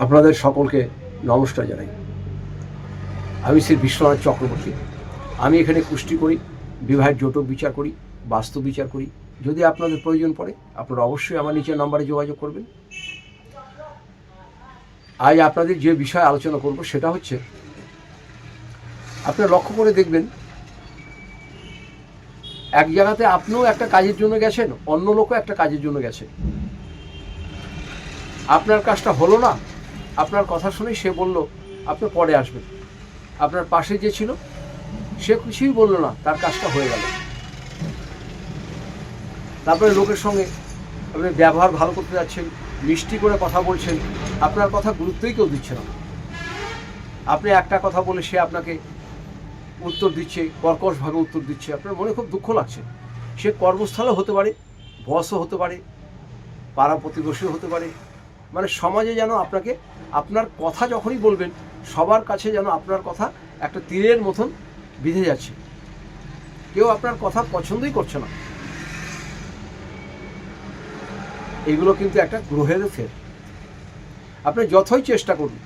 আপনাদের সকলকে নমস্কার জানাই। আমি শ্রী বিশ্বনাথ চক্রবর্তী। আমি এখানে কুষ্টি করি, বিবাহের জটক বিচার করি, বাস্তু বিচার করি। যদি আপনাদের প্রয়োজন পড়ে আপনারা অবশ্যই আমার নিচের নম্বরে যোগাযোগ করবেন। আজ আপনাদের যে বিষয়ে আলোচনা করব সেটা হচ্ছে, আপনারা লক্ষ্য করে দেখবেন এক জায়গাতে আপনিও একটা কাজের জন্য গেছেন, অন্য লোকও একটা কাজের জন্য গেছে। আপনার কাজটা হলো না, আপনার কথা শুনেই সে বলল আপনি পরে আসবেন। আপনার পাশে যে ছিল সে কিছুই বললো না, তার কাজটা হয়ে গেল। তারপরে লোকের সঙ্গে আপনি ব্যবহার ভালো করতে যাচ্ছেন, মিষ্টি করে কথা বলছেন, আপনার কথা গুরুত্বই কেউ দিচ্ছে না। আপনি একটা কথা বলে সে আপনাকে উত্তর দিচ্ছে, কর্কশভাবে উত্তর দিচ্ছে, আপনার মনে খুব দুঃখ লাগছে। সে কর্মস্থলেও হতে পারে, বসও হতে পারে, পাড়া প্রতিবেশীও হতে পারে। মানে সমাজে যেন আপনাকে, আপনার কথা যখনই বলবেন সবার কাছে যেন আপনার কথা একটা তীরের মতন বিঁধে যাচ্ছে। কেউ আপনার কথা পছন্দই করছে না। এগুলো কিন্তু একটা গ্রহের ফের। আপনি যতই চেষ্টা করুন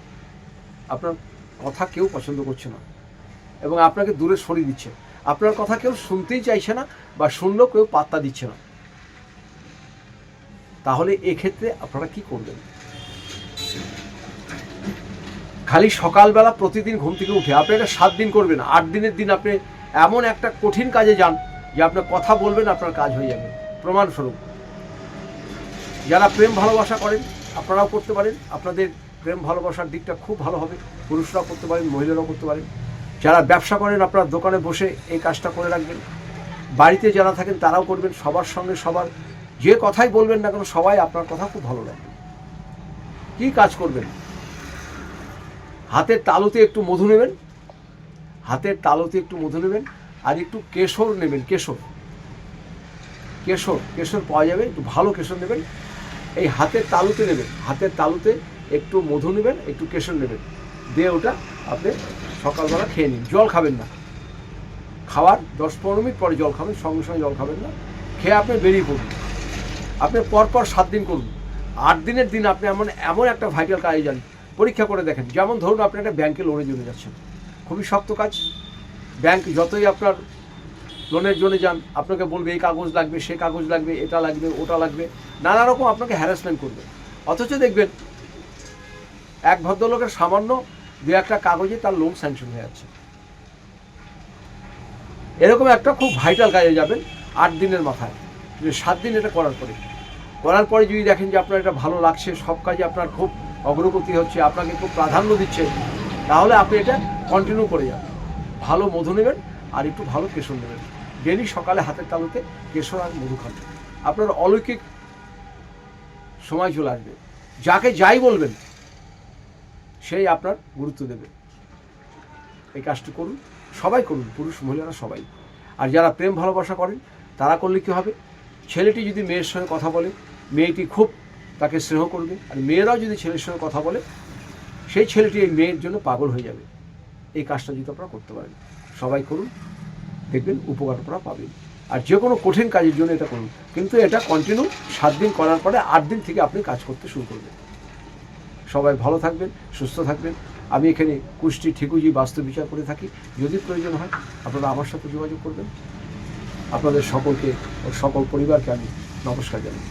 আপনার কথা কেউ পছন্দ করছে না এবং আপনাকে দূরে সরিয়ে দিচ্ছে। আপনার কথা কেউ শুনতেই চাইছে না, বা শুনলেও কেউ পাত্তা দিচ্ছে না। তাহলে এক্ষেত্রে আপনারা কি করবেন? খালি সকালবেলা প্রতিদিন ঘুম থেকে উঠে আপনি এটা 7 দিন করবেন, 8 দিনের দিন আপনি এমন একটা কঠিন কাজে যান যে আপনার কথা বলবেন, আপনার কাজ হয়ে যাবে। প্রমাণস্বরূপ যারা প্রেম ভালোবাসা করেন আপনারাও করতে পারেন, আপনাদের প্রেম ভালোবাসার দিকটা খুব ভালো হবে। পুরুষরাও করতে পারেন, মহিলারাও করতে পারেন। যারা ব্যবসা করেন আপনার দোকানে বসে এই কাজটা করে রাখবেন। বাড়িতে যারা থাকেন তারাও করবেন। সবার সঙ্গে সবার যে কথাই বলবেন না কেন সবাই আপনার কথা খুব ভালো লাগবে। কী কাজ করবেন? হাতের তালুতে একটু মধু নেবেন, হাতের তালুতে একটু মধু নেবেন, আর একটু কেশর নেবেন। কেশর কেশর কেশর পাওয়া যাবে, একটু ভালো কেশর নেবেন। এই হাতের তালুতে নেবেন, হাতের তালুতে একটু মধু নেবেন, একটু কেশর নেবেন, দিয়ে ওটা আপনি সকালবেলা খেয়ে নিন। জল খাবেন না, খাওয়ার 10-15 মিনিট পরে জল খাবেন, সঙ্গে সঙ্গে জল খাবেন না। খেয়ে আপনি বেরিয়ে পড়ুন। আপনি পরপর 7 দিন করুন। 8 দিনের দিন আপনি এমন একটা ভাইটাল কাজে যান। পরীক্ষা করে দেখেন। যেমন ধরুন আপনি একটা ব্যাংকে লোনের জন্য যাচ্ছেন, খুবই শক্ত কাজ। ব্যাংক যতই আপনার লোনের জন্য যান আপনাকে বলবে এই কাগজ লাগবে, সে কাগজ লাগবে, এটা লাগবে, ওটা লাগবে, নানা রকম আপনাকে হ্যারাসমেন্ট করবে। অথচ দেখবেন এক ভদ্রলোকের সামান্য 2-1টা কাগজে তার লোন স্যাংশন হয়ে যাচ্ছে। এরকম একটা খুব ভাইটাল কাজে যাবেন 8 দিনের মাথায়। 7 দিন এটা করার পরে যদি দেখেন যে আপনার এটা ভালো লাগছে, সব কাজে আপনার খুব অগ্রগতি হচ্ছে, আপনাকে খুব প্রাধান্য দিচ্ছে, তাহলে আপনি এটা কন্টিনিউ করে যান। ভালো মধু নেবেন আর একটু ভালো কেশর নেবেন। ডেলি সকালে হাতের তালুতে কেশর আর মধু খাবেন। আপনার অলৌকিক সময় চলে আসবে। যাকে যাই বলবেন সেই আপনার গুরুত্ব দেবে। এই কাজটি করুন, সবাই করুন, পুরুষ মহিলারা সবাই। আর যারা প্রেম ভালোবাসা করেন তারা করলে কী হবে? ছেলেটি যদি মেয়ের সঙ্গে কথা বলে, মেয়েটি খুব তাকে স্নেহ করবে, আর মেয়েরাও যদি ছেলের সঙ্গে কথা বলে সেই ছেলেটি এই মেয়ের জন্য পাগল হয়ে যাবে। এই কাজটা যদি আপনারা করতে পারেন, সবাই করুন, দেখবেন উপকার আপনারা পাবেন। আর যে কোনো কঠিন কাজের জন্য এটা করুন, কিন্তু এটা কন্টিনিউ 7 দিন করার পরে 8 দিন থেকে আপনি কাজ করতে শুরু করবেন। সবাই ভালো থাকবেন, সুস্থ থাকবেন। আমি এখানে কুষ্টি ঠিকুজি বাস্তু বিচার করে থাকি। যদি প্রয়োজন হয় আপনারা আমার সাথে যোগাযোগ করবেন। আপনাদের সকলকে ও সকল পরিবারকে আমি নমস্কার জানাই।